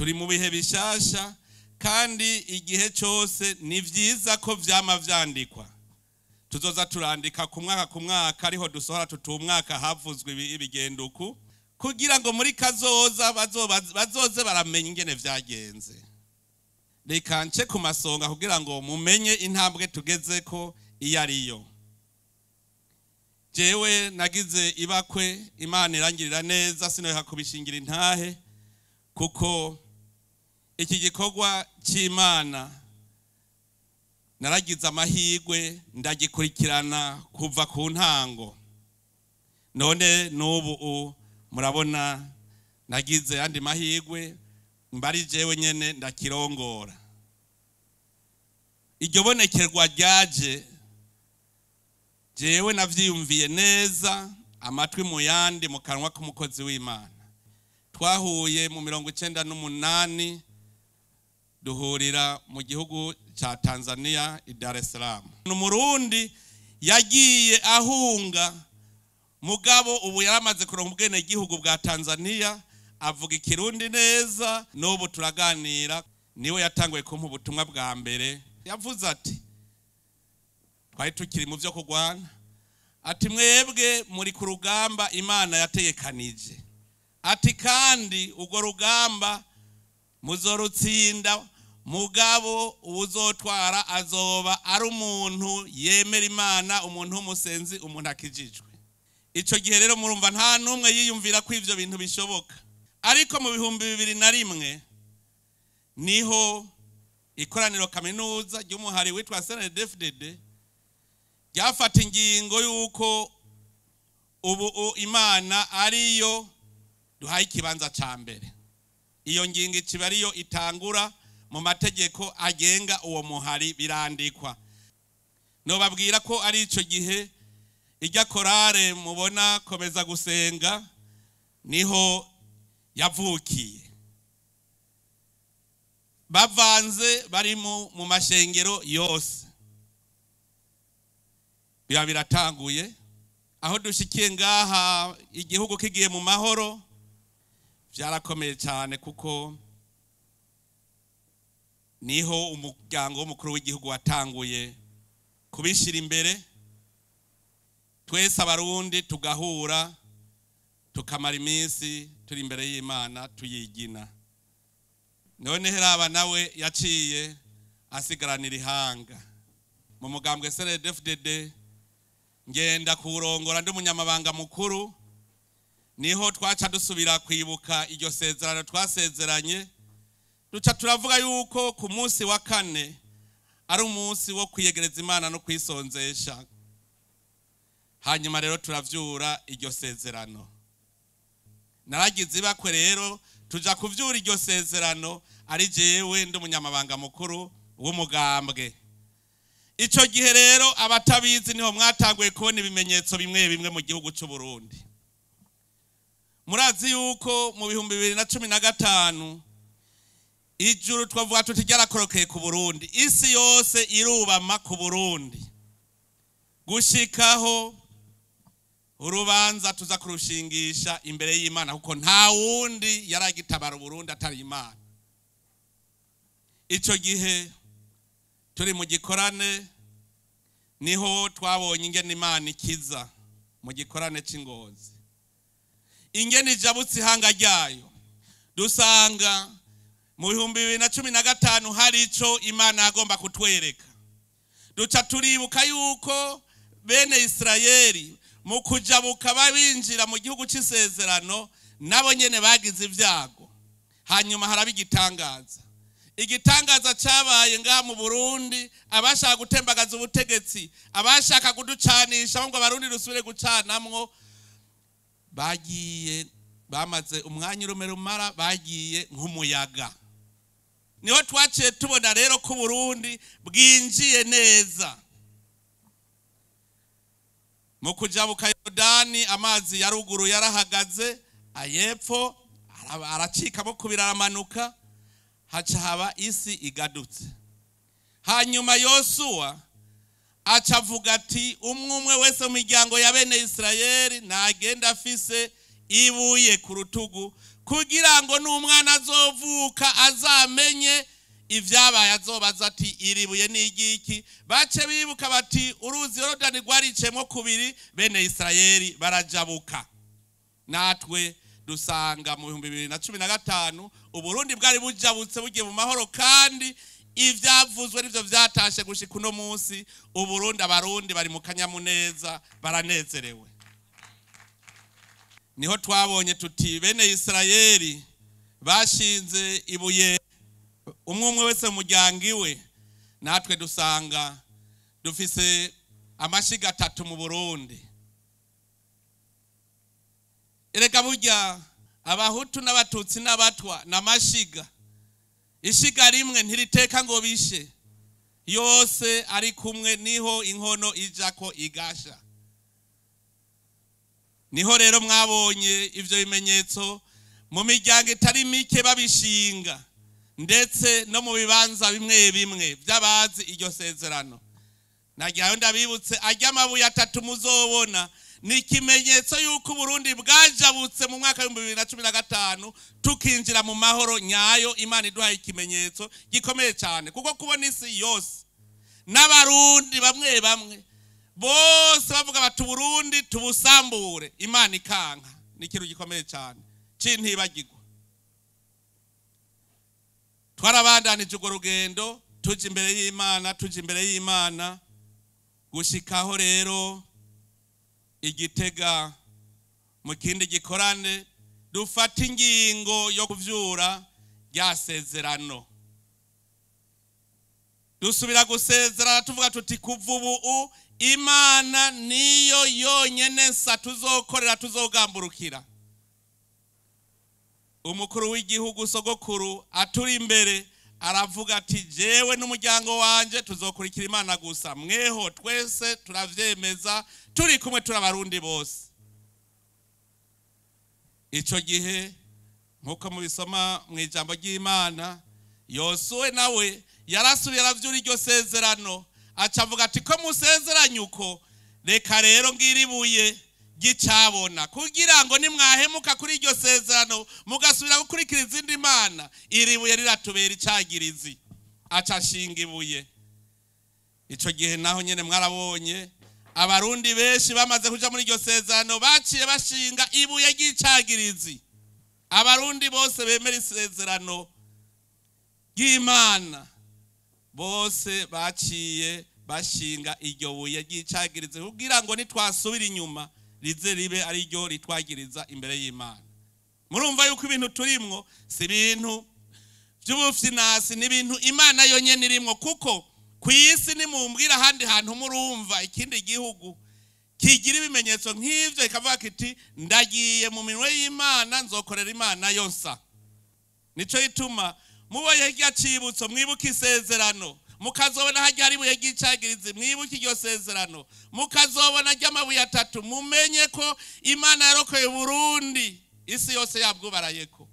turi mu bihe bishasha kandi igihe cyose ni vyiza ko vyama vyandikwa. Tuzoza turandika ku mwaka ariho dusohora tutumwaka havuzwe ibigenduku kugira ngo muri kazoza bazoze baramenya ingene vyagenze. Reka nce ku masonga kugira ngo mumenye intambwe tugeze ko iyo ariyo. Jewe nagize ibakwe, Imana irangirira neza, sinoha kubishingira intahe kuko iki gikorwa cy'Imana naragize amahirwe ndagikurikirana kuva ku ntango. None n'ubu murabona nagize andi mahirwe mbari jewe nyene ndakirongora. Iryo bonekerwa ryaje jewe navyiyumviye neza, amatwi mu yandi mu kanwa k'umukozi w'Imana. Twahuye mu 1998 duhurira mu gihugu cha Tanzania i Dar es Salaam. N'umurundi yagiye ahunga mugabo ubu yaramaze kuronka ubwene gihugu bwa Tanzania, avuga ikirundi neza, n'ubu turaganira. Niwe yatanguye kumpa ubutumwa bwa mbere. Yavuze ati twari tukiri mu byo kugwana, ati mwebwe muri ku rugamba Imana yategekanije, ati kandi ubwo rugamba muzorutsinda, mugabo uzotwara azoba ari umuntu yemera Imana, umuntu w'umusenzi, umuntu akijijwe. Ico gihe rero murumva nta numwe yiyumvira ko ivyo bintu bishoboka. Ariko mu 2001 niho ikoraniro kaminuza ry'umuhari witwa CNDD-FDD ryafata ingingo yuko ubu Imana ariyo duhaye ikibanza ca mbere. Iyo ngingo ikiba ariyo itangura mu mategeko agenga uwo muhari, birandikwa. Nobabwira ko ari ico gihe ijya korale mubona komeza gusenga niho yavukiye. Bavanze bari mu mashengero yose. Biratanguye aho dushikiye ngaha igihugu kigiye mu mahoro. Vyarakomeye cyane kuko niho umuryango w'umukuru w'igihugu watanguye kubishira imbere. Twese abarundi tugahura tukamara iminsi turi imbere y'Imana tuyigina. None heraba nawe yaciye asigaranira ihanga mu mugambwe CNDD-FDD, ngenda kurongora ndi umunyamabanga mukuru. Niho twaca dusubira kwibuka iryo sezerano twasezeranye, duca turavuga yuko ku munsi wa kane ari umunsi wo kwiyegereza Imana no kwisonzesha. Hanyuma rero turavyura iryo sezerano. Naragize ibakwe rero tuja kuvyura iryo sezerano ari jewe ndi umunyamabanga mukuru w'umugambwe. Ico gihe rero abatabizi niho mwatanguye kubona ibimenyetso bimwe bimwe mu gihugu cy'u Burundi. Murazi yuko mu 2015 ijuru twavuga tuti ryarakorokeye ku Burundi, isi yose irubama ku Burundi, gushikaho urubanza tuza kurushingisha imbere y'Imana kuko nta wundi yaragitabara Burundi atari Imana. Ico gihe turi mu gikorane niho twabonye ingene Imana ikiza mu gikorane c'Ingozi. Ingene ijabutse ihanga ryayo, dusanga mu 2015 hari ico Imana yagomba kutwereka. Duca turibuka yuko bene Israeli mu kujabuka babinjira mu gihugu c'isezerano nabo nyene bagize ivyago. Hanyuma haraba igitangaza. Igitangaza cabaye ngaha mu Burundi, abashaka gutembagaza ubutegetsi, abashaka kuducanisha ngo abarundi rusubire gucanamwo, bagiye bamaze umwanya rumara bagiye nk'umuyaga. Niho twaciye tubona rero ko Burundi bwinjiye neza. Mu kujabuka Yorodani amazi ya ruguru yarahagaze, ayepfo aracikamo kubiramanuka, haca haba isi igadutse. Hanyuma Yosuwa acavuga ati umwe wese mu miryango ya bene Israeli nagenda afise ibuye ku rutugu kugira ngo n'umwana azovuka azamenye ivyabaye, azobaza ati iribuye n'igiki. Bace bibuka bati uruzi Yorodani rwaricemwo kubiri, bene Isirayeli barajabuka. Natwe dusanga mu 2015 Uburundi bwari bujabutse bugiye mu mahoro, kandi ivyavuzwe nivyo vyatashe gushika uno munsi. Uburundi, abarundi bari mu kanyamuneza, baranezerewe. Niho twabonye tuti bene Isirayeli bashinze ibuye umwe wese mu muryango iwe. Natwe dusanga dufise amashiga 3 mu Burundi. Erega burya abahutu n'abatutsi n'abatwa n'amashiga, ishiga rimwe ntiriteka ngo bishe, yose ari kumwe niho inkono ijako igasha. Niho rero mwabonye ivyo bimenyetso mu miryango itari mike babishinga, ndetse no mu bibanza bimwe bimwe by'abazi iryo sezerano. Nagiye ndabibutse ajya amabuye 3 muzobona ni ikimenyetso yuko Burundi bwajabutse mu mwaka wa 2015 tukinjira mu mahoro nyayo. Imana iduhaye ikimenyetso gikomeye cyane, kuko kubona isi yose n'abarundi bamwe bamwe bose bavuga bati Burundi tubusambure, Imana ikanka. Ni ikintu gikomeye cyane cintibagirwa. Twarabandanije urwo rugendo tuje imbere y'Imana gushikaho rero Igitega mu kindi gikorane dufata ingingo yo kuvyura rya sezerano. Dusubira gusezerana tuvuga tuti kuva ubu Imana niyo yonyene nsa tuzokorera, tuzogamburukira. Umukuru w'igihugu sogokuru aturi imbere aravuga ati jewe n'umuryango wanje tuzokurikira Imana gusa, mweho twese turavyemeza, turi kumwe turabarundi bose. Ico gihe nkuko mubisoma mu ijambo ry'Imana, Yosuwe nawe yarasubiye aravyura iryo sezerano, acavuga ati ko musezeranye uko, reka rero ngiribuye gicabona, kugira ngo nimwahemuka kuri iryo sezerano mugasubira gukurikira izindi mana, iribuye riratubera icagirizi. Aca shinga ibuye. Ico gihe naho nyene mwarabonye abarundi benshi bamaze kuja muri iryo sezerano baciye bashinga ibuye ry'icagirizi. Abarundi bose bemera isezerano ry'Imana bose baciye bashinga iryo buye ry'icagirizi, kugira ngo nitwasubira inyuma rize ribe ari ryo ritwagiriza imbere y'Imana. Murumva yuko ibintu turimwo si ibintu by'ubufyinasi, ni ibintu Imana yonyene irimwo, kuko kw'isi nimumbwira ahandi hantu murumva ikindi gihugu kigira ibimenyetso nk'ivyo ikavuga kiti ndagiye mu minwe y'Imana, nzokorera Imana yonsa. Nico ituma muboye hirya cibutso mwibuka isezerano, mukazobona hajya hari ibuye ry'icagirizi, mwibuke iryo sezerano, mukazobona ry'amabuye 3, mumenye ko Imana yarokoye Burundi, isi yose yabwubarayeko.